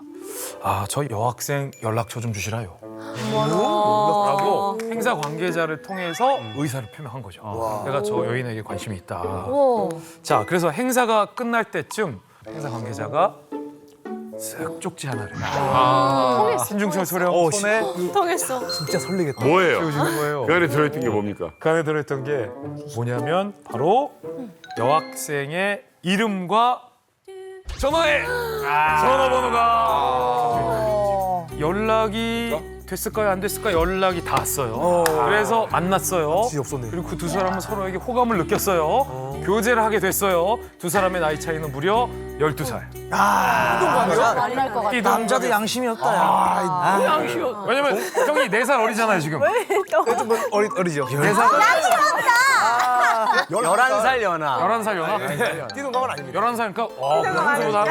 저 여학생 연락처 좀 주시라요. 라고 행사 관계자를 통해서 의사를 표명한 거죠. 내가 저 여인에게 관심이 있다. 자, 그래서 행사가 끝날 때쯤 행사 관계자가 쓱 쪽지 하나를. 신중철 소령 손에 통했어. 진짜 설레겠다. 뭐예요? 거예요. 그 안에 들어있던 게 뭡니까? 그 안에 들어있던 게 뭐냐면 바로 여학생의 이름과 전화번호가 연락이 됐을까요? 안 됐을까요? 연락이 닿았어요. 그래서 만났어요. 그리고 그 두 사람은 서로에게 호감을 느꼈어요. 교제를 하게 됐어요. 두 사람의 나이 차이는 무려 12살. 만날 것 같아. 남자도 양심이 없다. 야. 양심이 없다. 왜냐면 형이 4살 어리잖아요, 지금. 어리죠. 4살. 11살 연하. 11살 연하? 띠동갑은 아닙니다. 11살이니까 평소보다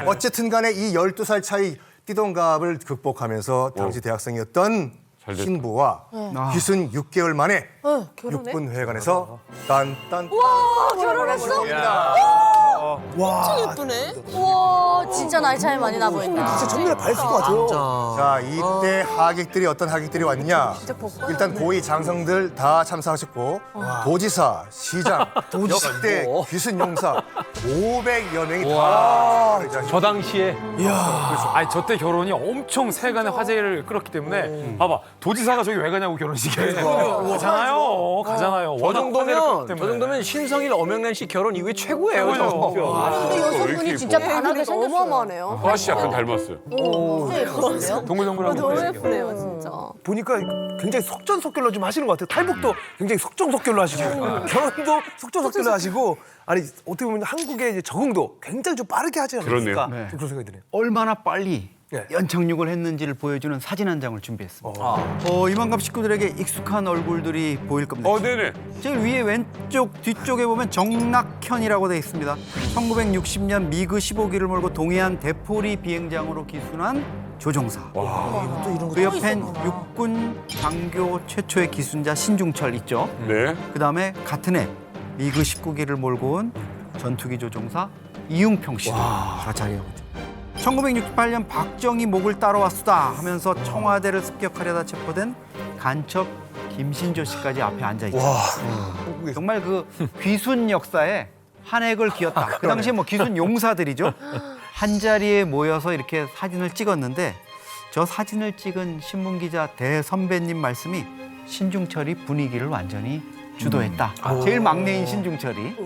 어쨌든 간에 이 12살 차이 뛰던 갑을 극복하면서 당시 대학생이었던 신부와 귀순 6개월 만에 결혼해? 육군회관에서 딴딴 와, 결혼했어? 와, 엄청 예쁘네. 와, 진짜 나이 차이 많이 나 보인다. 진짜 정말 밝을 것 같아요. 자, 이때 하객들이 어떤 하객들이 왔냐? 일단 고위 장성들 다 참석하셨고 도지사, 시장, 역대 귀순 용사 500여 명이 다 저 당시에 아니 저 때 결혼이 엄청 세간의 화제를 끌었기 때문에 봐봐 도지사가 저기 왜 가냐고 결혼식에 가잖아요. 저 워낙 화제를 끌었기 때문에. 정도면 신성일 엄영란 씨 결혼 이후에 최고예요. 근데 여성분이 진짜 반하게 생겼어요. 어마어마하네요. 아씨 약간 닮았어요. 예쁘세요? 동글동글한 너무 예쁘네요, 진짜. 보니까 굉장히 속전속결로 좀 하시는 것 같아요. 탈북도 굉장히 속전속결로 하시고 결혼도 속전속결로 하시고 아니 어떻게 보면 한국의 이제 적응도 굉장히 좀 빠르게 하지 않습니까? 그러네요. 좀 그런 생각이 드네요. 얼마나 빨리 네. 연착륙을 했는지를 보여주는 사진 한 장을 준비했습니다. 이만갑 식구들에게 익숙한 얼굴들이 보일 겁니다. 네네. 제일 위에 왼쪽 뒤쪽에 보면 정낙현이라고 되어 있습니다. 1960년 미그 15기를 몰고 동해안 대포리 비행장으로 기순한 조종사. 그 옆엔 육군 장교 최초의 기순자 신중철 있죠. 네. 그다음에 같은 해 미그 19기를 몰고 온 전투기 조종사 이웅평 씨도 다 자리하고 있죠. 1968년 박정희 목을 따라왔수다 하면서 청와대를 습격하려다 체포된 간첩 김신조 씨까지 앞에 앉아 있죠. 정말 그 귀순 역사에 한 획을 기었다. 그 당시에 뭐 귀순 용사들이죠. 한 자리에 모여서 이렇게 사진을 찍었는데 저 사진을 찍은 신문 기자 대선배님 말씀이 신중철이 분위기를 완전히 주도했다. 제일 막내인 신중철이.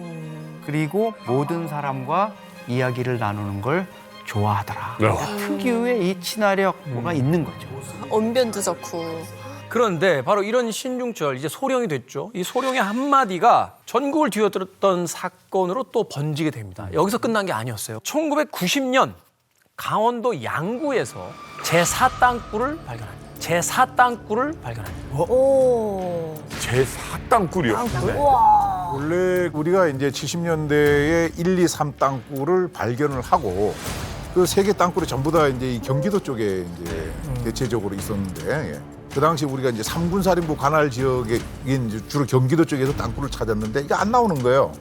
그리고 모든 사람과 이야기를 나누는 걸 좋아하더라. 특유의 이 친화력 뭐가 있는 거죠. 언변도 좋고. 그런데 바로 이런 신중철 이제 소령이 됐죠. 이 소령의 한마디가 전국을 뒤흔들었던 사건으로 또 번지게 됩니다. 여기서 끝난 게 아니었어요. 1990년 강원도 양구에서 제4땅굴을 발견합니다. 제4땅굴을 발견합니다. 제4땅굴이요? 원래 우리가 이제 70년대에 1, 2, 3 땅굴을 발견을 하고 그 세 개 땅굴이 전부 다 이제 이 경기도 쪽에 이제 대체적으로 있었는데 그 당시 우리가 이제 3군 사령부 관할 지역에 이제 주로 경기도 쪽에서 땅굴을 찾았는데 이게 안 나오는 거예요.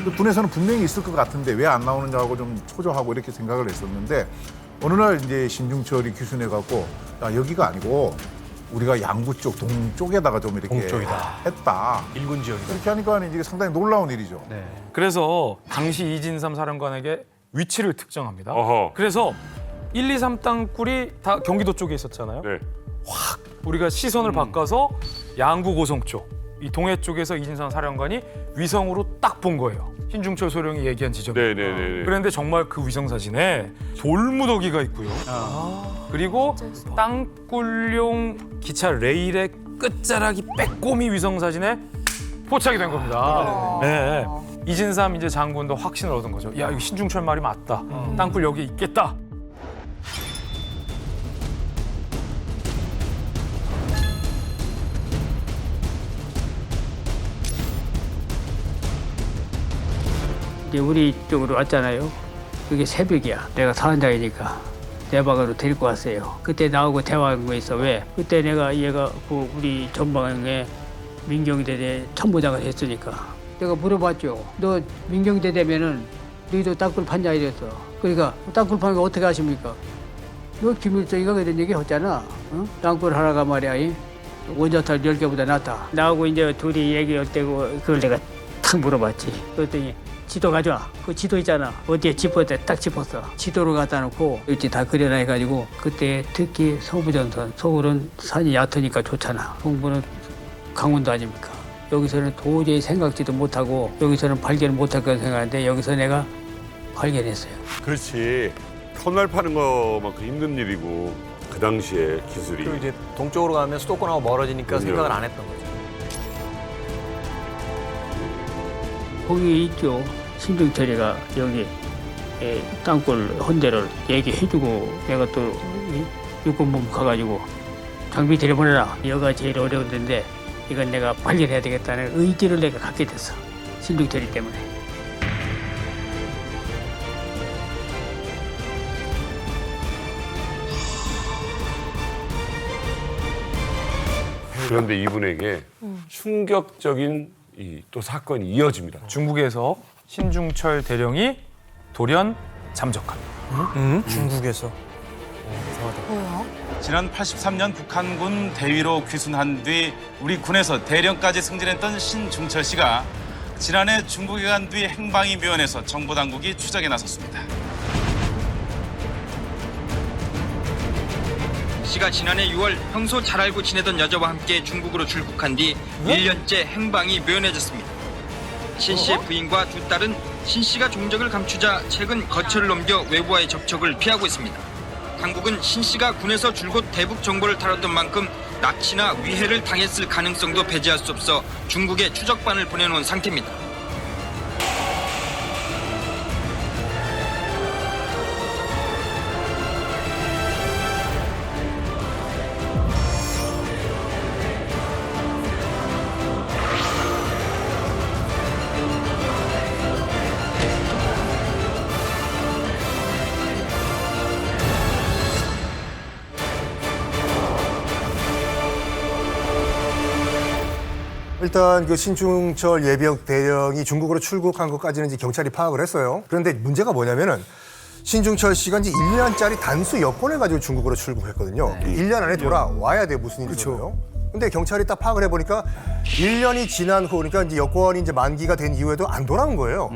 그 군에서는 분명히 있을 것 같은데 왜 안 나오느냐고 좀 초조하고 이렇게 생각을 했었는데 어느 날 이제 신중철이 귀순해 갖고 야, 여기가 아니고 우리가 양구 쪽 동쪽에다가 좀 이렇게 했다. 일군 지역이다. 이렇게 하니까 이제 상당히 놀라운 일이죠. 그래서 당시 이진삼 사령관에게 위치를 특정합니다. 그래서 1, 2, 3 땅굴이 다 경기도 쪽에 있었잖아요. 확 우리가 시선을 바꿔서 양구 고성 쪽, 이 동해 쪽에서 이진삼 사령관이 위성으로 딱 본 거예요. 신중철 소령이 얘기한 지점. 그런데 정말 그 위성 사진에 돌무더기가 있고요. 그리고 땅굴용 기차 레일의 끝자락이 빼꼼히 위성 사진에 포착이 된 겁니다. 네. 이진삼 이제 장군도 확신을 얻은 거죠. 야, 이거 신중철 말이 맞다. 땅굴 여기 있겠다. 이제 우리 쪽으로 왔잖아요. 그게 새벽이야. 내가 사단장이니까 내 방으로 데리고 왔어요. 그때 나하고 대화한 거 있어. 왜? 그때 얘가 그 우리 전방에 민경대대 참모장을 했으니까 내가 물어봤죠. 너 민경대 되면은 너희도 땅굴 판자 이랬어. 그러니까 땅굴 파는 거 어떻게 하십니까? 너 김일성이가 그런 얘기 했잖아. 어? 땅굴 하나가 말이야. 원자탄 10개보다 낫다. 나하고 이제 둘이 얘기할 때고 그걸 내가 탁 물어봤지. 그랬더니 지도 가져와. 그 지도 있잖아. 어디에 짚었대 딱 짚었어. 지도를 갖다 놓고 일지 다 그려놔가지고 그때 특히 서부전선. 서울은 산이 얕으니까 좋잖아. 동부는 강원도 아닙니까? 여기서는 도저히 생각지도 못하고 여기서는 발견을 못할 거라 생각하는데 여기서 내가 발견했어요. 그렇지. 터널 파는 거만큼 힘든 일이고 그 당시에 기술이. 그리고 이제 동쪽으로 가면 수도권하고 멀어지니까 생각을 안 했던 거죠. 거기 있죠. 신중철이가 여기 땅굴 헌데를 얘기해주고 내가 또 육군본부 가가지고 장비 데려보내라. 여기가 제일 어려운 데인데 이건 내가 발견해야 되겠다는 의지를 내가 갖게 됐어. 신중철이 때문에. 그런데 이분에게 충격적인 또 사건이 이어집니다. 중국에서 신중철 대령이 돌연 잠적합니다. 중국에서. 지난 83년 북한군 대위로 귀순한 뒤 우리 군에서 대령까지 승진했던 신중철 씨가 지난해 중국에 간 뒤 행방이 묘연해서 정보당국이 추적에 나섰습니다. 씨가 지난해 6월 평소 잘 알고 지내던 여자와 함께 중국으로 출국한 뒤 1년째 행방이 묘연해졌습니다. 신 씨의 부인과 두 딸은 신 씨가 종적을 감추자 최근 거처를 넘겨 외부와의 접촉을 피하고 있습니다. 당국은 신 씨가 군에서 줄곧 대북 정보를 다뤘던 만큼 납치나 위해를 당했을 가능성도 배제할 수 없어 중국에 추적반을 보내놓은 상태입니다. 일단 그 신중철 예비역 대령이 중국으로 출국한 것까지는 이제 경찰이 파악을 했어요. 그런데 문제가 뭐냐면은 신중철 씨가 이제 1년짜리 단수 여권을 가지고 중국으로 출국했거든요. 1년 안에 돌아와야 돼 무슨 일이 있어요. 근데 경찰이 딱 파악을 해보니까 1년이 지난 후 그러니까 이제 여권이 이제 만기가 된 이후에도 안 돌아온 거예요.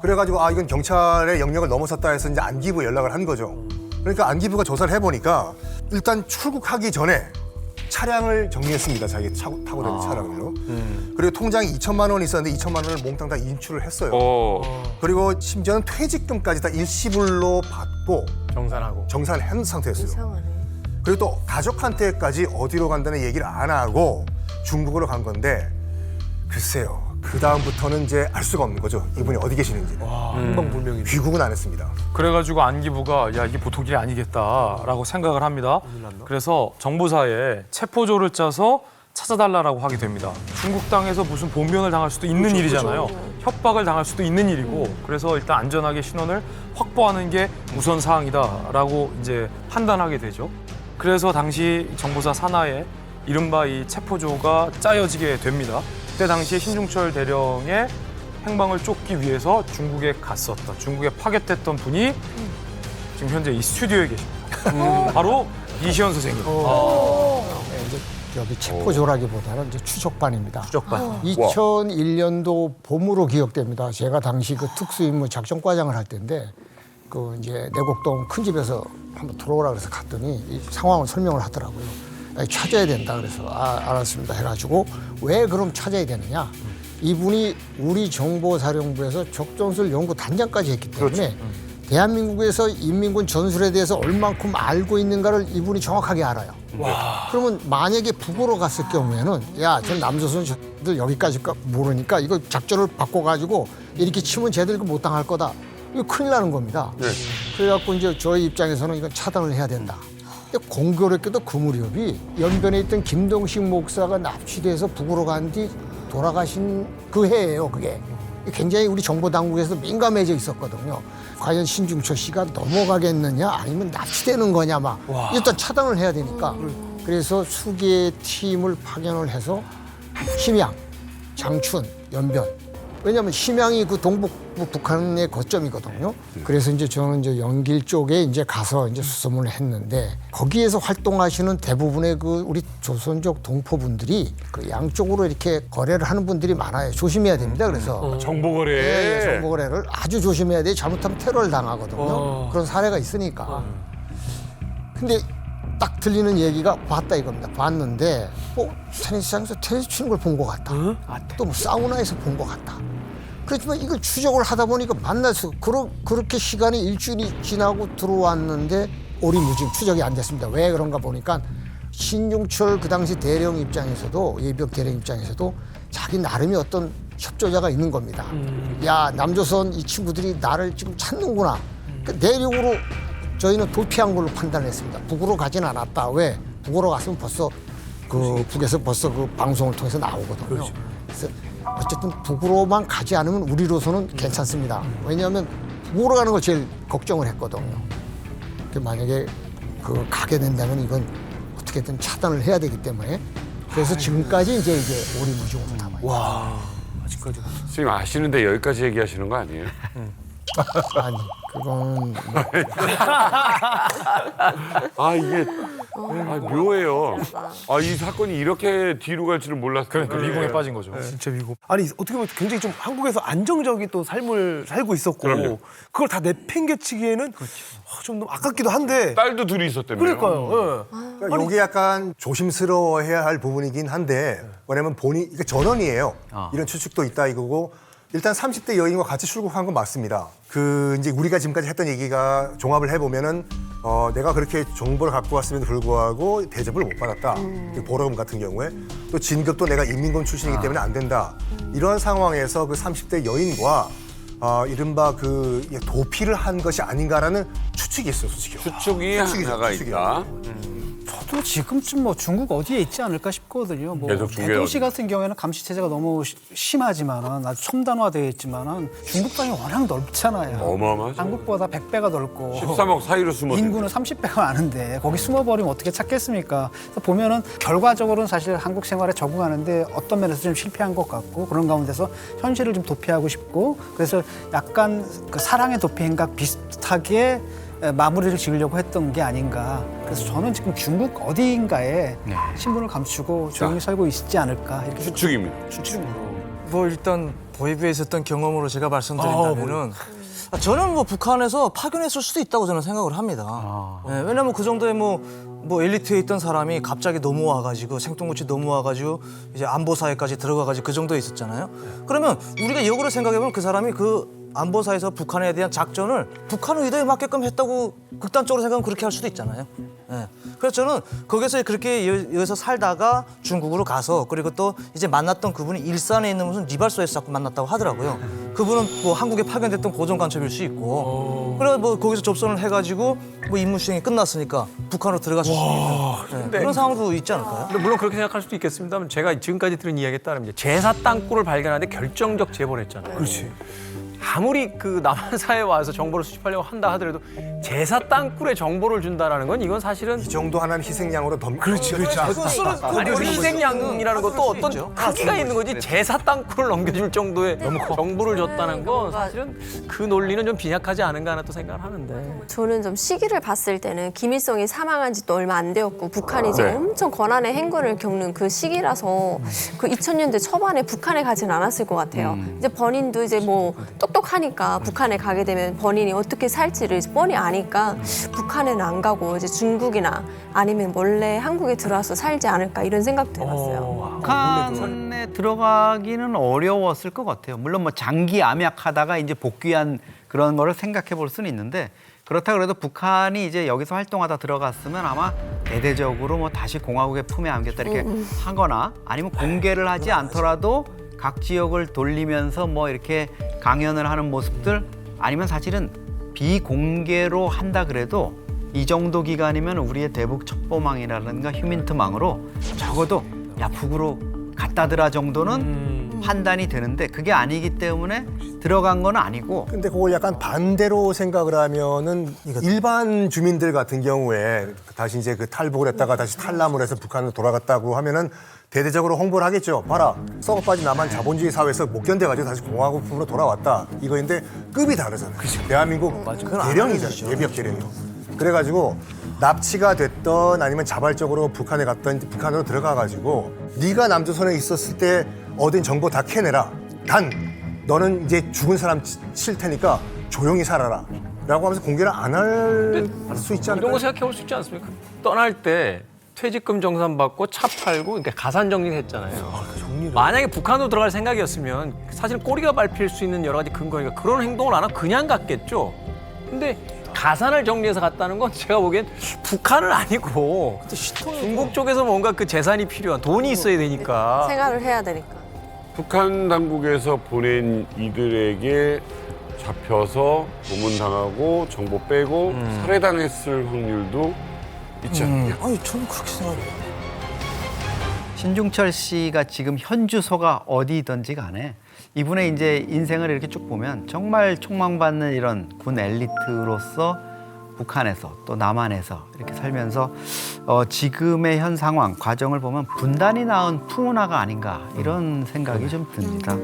그래가지고 아 이건 경찰의 영역을 넘어섰다 해서 이제 안기부에 연락을 한 거죠. 그러니까 안기부가 조사를 해보니까 일단 출국하기 전에 차량을 정리했습니다. 자기 타고 다니는 차량으로. 그리고 통장에 2천만 원이 있었는데 2천만 원을 몽땅 다 인출을 했어요. 그리고 심지어는 퇴직금까지 다 일시불로 받고 정산한 상태였어요. 이상하네. 그리고 또 가족한테까지 어디로 간다는 얘기를 안 하고 중국으로 간 건데 글쎄요. 그 다음부터는 이제 알 수가 없는 거죠. 이분이 어디 계시는지. 행방불명이. 귀국은 안 했습니다. 그래가지고 안기부가 야 이게 보통 일이 아니겠다라고 생각을 합니다. 그래서 정보사에 체포조를 짜서 찾아달라고 하게 됩니다. 중국 땅에서 무슨 봉변을 당할 수도 있는 일이잖아요. 협박을 당할 수도 있는 일이고 그래서 일단 안전하게 신원을 확보하는 게 우선 사항이다라고 이제 판단하게 되죠. 그래서 당시 정보사 산하에 이른바 이 체포조가 짜여지게 됩니다. 그때 당시에 신중철 대령의 행방을 쫓기 위해서 중국에 갔었다. 중국에 파견됐던 분이 지금 현재 이 스튜디오에 계십니다. 바로 이시연 선생님. 이제 여기 체포조라기보다는 이제 추적반입니다. 추적반. 2001년도 봄으로 기억됩니다. 제가 당시 그 특수임무 작전과장을 할 때인데 그 이제 내곡동 큰 집에서 한번 들어오라 그래서 갔더니 이 상황을 설명을 하더라고요. 찾아야 된다 그래서 알았습니다 해가지고 왜 그럼 찾아야 되느냐 이분이 우리 정보사령부에서 적전술 연구 단장까지 했기 때문에 대한민국에서 인민군 전술에 대해서 얼만큼 알고 있는가를 이분이 정확하게 알아요. 그러면 만약에 북으로 갔을 경우에는 야, 저 남조선들 여기까지 모르니까 이거 작전을 바꿔가지고 이렇게 치면 쟤들 못 당할 거다. 이거 큰일 나는 겁니다. 그래갖고 이제 저희 입장에서는 이건 차단을 해야 된다. 공교롭게도 그 무렵이 연변에 있던 김동식 목사가 납치돼서 북으로 간 뒤 돌아가신 그 해예요, 그게. 굉장히 우리 정보당국에서 민감해져 있었거든요. 과연 신중철 씨가 넘어가겠느냐 아니면 납치되는 거냐 막 일단 차단을 해야 되니까 그래서 수개 팀을 파견을 해서 심양, 장춘, 연변 왜냐하면 심양이 그 동북부 북한의 거점이거든요. 그래서 이제 저는 이제 연길 쪽에 이제 가서 이제 수소문을 했는데 거기에서 활동하시는 대부분의 그 우리 조선족 동포분들이 그 양쪽으로 이렇게 거래를 하는 분들이 많아요. 조심해야 됩니다. 그래서 정보 거래. 네, 정보 거래를 아주 조심해야 돼요. 잘못하면 테러를 당하거든요. 그런 사례가 있으니까. 근데 딱 들리는 얘기가 봤다 이겁니다. 봤는데 테니스장에서 테니스 치는 걸 본 것 같다. 또 뭐 사우나에서 본 것 같다. 그렇지만 이걸 추적을 하다 보니까 만나서 그렇게 시간이 일주일이 지나고 들어왔는데 오리무중 추적이 안 됐습니다. 왜 그런가 보니까 신중철 그 당시 대령 입장에서도 예비역 대령 입장에서도 자기 나름의 어떤 협조자가 있는 겁니다. 야 남조선 이 친구들이 나를 지금 찾는구나. 그러니까 내륙으로 저희는 도피한 걸로 판단을 했습니다. 북으로 가진 않았다. 왜? 북으로 갔으면 벌써 북에서 벌써 그 방송을 통해서 나오거든요. 그렇죠. 그래서 어쨌든 북으로만 가지 않으면 우리로서는 괜찮습니다. 왜냐하면 북으로 가는 걸 제일 걱정을 했거든요. 만약에 가게 된다면 이건 어떻게든 차단을 해야 되기 때문에 그래서 지금까지 이제 이게 오리무중으로 남아요. 와, 아직까지. 선생님 아시는데 여기까지 얘기하시는 거 아니에요? 아니, 그건 아 이게 묘해요. 아 이 사건이 이렇게 뒤로 갈 줄은 몰랐어요. 그러니까 미궁에 빠진 거죠. 진짜 미국. 아니 어떻게 보면 굉장히 좀 한국에서 안정적인 또 삶을 살고 있었고 그럼요. 그걸 다 내팽개치기에는 좀 너무 아깝기도 한데. 딸도 둘이 있었다며요. 그러니까요. 그러니까 이게 약간 조심스러워해야 할 부분이긴 한데 왜냐면 본인 이게 전원이에요. 이런 추측도 있다 이거고 일단 30대 여인과 같이 출국한 건 맞습니다. 그 이제 우리가 지금까지 했던 얘기가 종합을 해보면은 내가 그렇게 정보를 갖고 왔음에도 불구하고 대접을 못 받았다. 보름 같은 경우에 또 진급도 내가 인민군 출신이기 때문에 안 된다. 이런 상황에서 그 30대 여인과 이른바 그 도피를 한 것이 아닌가라는 추측이 있어요, 솔직히. 추측이 하나가 있다. 저도 지금쯤 뭐 중국 어디에 있지 않을까 싶거든요. 뭐 계속 중국에 대도시 같은 경우에는 감시 체제가 너무 심하지만은 아주 첨단화되어 있지만은 중국 땅이 워낙 넓잖아요. 어마어마하죠. 한국보다 100배가 넓고 13억 사이로 숨어. 인구는 30배가 많은데 거기 숨어버리면 어떻게 찾겠습니까? 그래서 보면은 결과적으로는 사실 한국 생활에 적응하는데 어떤 면에서 좀 실패한 것 같고 그런 가운데서 현실을 좀 도피하고 싶고 그래서 약간 그 사랑의 도피 행각 비슷하게 마무리를 지으려고 했던 게 아닌가. 그래서 저는 지금 중국 어디인가에 신분을 감추고 조용히 살고 있지 않을까 이렇게 추측입니다. 추측입니다. 뭐 일단 보이브에 있었던 경험으로 제가 말씀드린다면은 저는 뭐 북한에서 파견했을 수도 있다고 저는 생각을 합니다. 네, 왜냐면 그 정도의 뭐 엘리트에 있던 사람이 갑자기 넘어와가지고 생뚱같이 넘어와가지고 이제 안보사에까지 들어가가지고 그 정도에 있었잖아요. 그러면 우리가 역으로 생각해보면 그 사람이 그 안보사에서 북한에 대한 작전을 북한 의도에 맞게끔 했다고 극단적으로 생각하면 그렇게 할 수도 있잖아요. 네. 그래서 저는 거기서 그렇게 여기서 살다가 중국으로 가서 그리고 또 이제 만났던 그분이 일산에 있는 무슨 리발소에서 자꾸 만났다고 하더라고요. 그분은 뭐 한국에 파견됐던 고정간첩일 수 있고 그래 뭐 거기서 접선을 해가지고 뭐 임무 수행이 끝났으니까 북한으로 들어갔을 수 있는 그런 상황도 있지 않을까요? 근데 물론 그렇게 생각할 수도 있겠습니다만 제가 지금까지 들은 이야기에 따르면 제사 땅굴을 발견하는데 결정적 제보를 했잖아요. 그렇지. 아무리 그 남한사에 와서 정보를 수집하려고 한다 하더라도 제사 땅굴에 정보를 준다라는 건 이건 사실은 이 정도 하나는 희생양으로 덤. 그렇지. 아니 그 희생양이라는 것도 어떤 크기가 있는 거지 제사 땅굴을 넘겨줄 정도의 정보를 줬다는 건 사실은 그 논리는 좀 빈약하지 않은가 하나 또 생각을 하는데 저는 좀 시기를 봤을 때는 김일성이 사망한 지도 얼마 안 되었고 북한이 이제 엄청 권한의 행군을 겪는 그 시기라서 그 2000년대 초반에 북한에 가진 않았을 것 같아요. 이제 본인도 이제 뭐 똑똑하니까 북한에 가게 되면 본인이 어떻게 살지를 뻔히 아니까 북한에는 안 가고 이제 중국이나 아니면 원래 한국에 들어와서 살지 않을까 이런 생각도 해봤어요. 북한에 들어가기는 어려웠을 것 같아요. 물론 뭐 장기 암약하다가 이제 복귀한 그런 거를 생각해 볼 수는 있는데 그렇다 그래도 북한이 이제 여기서 활동하다 들어갔으면 아마 대대적으로 뭐 다시 공화국의 품에 안겠다 이렇게 하거나 아니면 공개를 하지 않더라도 각 지역을 돌리면서 뭐 이렇게 강연을 하는 모습들 아니면 사실은 비공개로 한다 그래도 이 정도 기간이면 우리의 대북 첩보망이라든가 휴민트망으로 적어도 야 북으로 갔다더라 정도는 판단이 되는데 그게 아니기 때문에 들어간 건 아니고. 근데 그걸 약간 반대로 생각을 하면은 일반 주민들 같은 경우에 다시 이제 그 탈북을 했다가 다시 탈남을 해서 북한으로 돌아갔다고 하면은 대대적으로 홍보를 하겠죠. 봐라, 썩어 빠진 남한 자본주의 사회에서 못 견뎌가지고 다시 공화국으로 돌아왔다. 이거인데 급이 다르잖아요. 대한민국 대령이잖아요. 예비역 대령이요. 그래가지고 납치가 됐던 아니면 자발적으로 북한에 갔던 북한으로 들어가가지고 네가 남조선에 있었을 때 얻은 정보 다 캐내라. 단 너는 이제 죽은 사람 칠 테니까 조용히 살아라. 라고 하면서 공개를 안 할 수 있지 않을까요? 이런 거 생각해 볼 수 있지 않습니까? 떠날 때 퇴직금 정산받고 차 팔고 그러니까 가산 정리했잖아요. 만약에 북한으로 들어갈 생각이었으면 사실 꼬리가 밟힐 수 있는 여러 가지 근거니까 그런 행동을 안 하고 그냥 갔겠죠. 근데 가산을 정리해서 갔다는 건 제가 보기엔 북한은 아니고 중국 쪽에서 뭔가 그 재산이 필요한 돈이 있어야 되니까. 생활을 해야 되니까. 북한 당국에서 보낸 이들에게 잡혀서 고문당하고 정보 빼고 살해당했을 확률도 있지 않나요? 아니 저는 그렇게 생각해요. 신중철 씨가 지금 현 주소가 어디든지 간에 이분의 이제 인생을 이렇게 쭉 보면 정말 촉망받는 이런 군 엘리트로서 북한에서 또 남한에서 이렇게 살면서 지금의 현 상황 과정을 보면 분단이 낳은 풍운화가 아닌가 이런 생각이 좀 듭니다.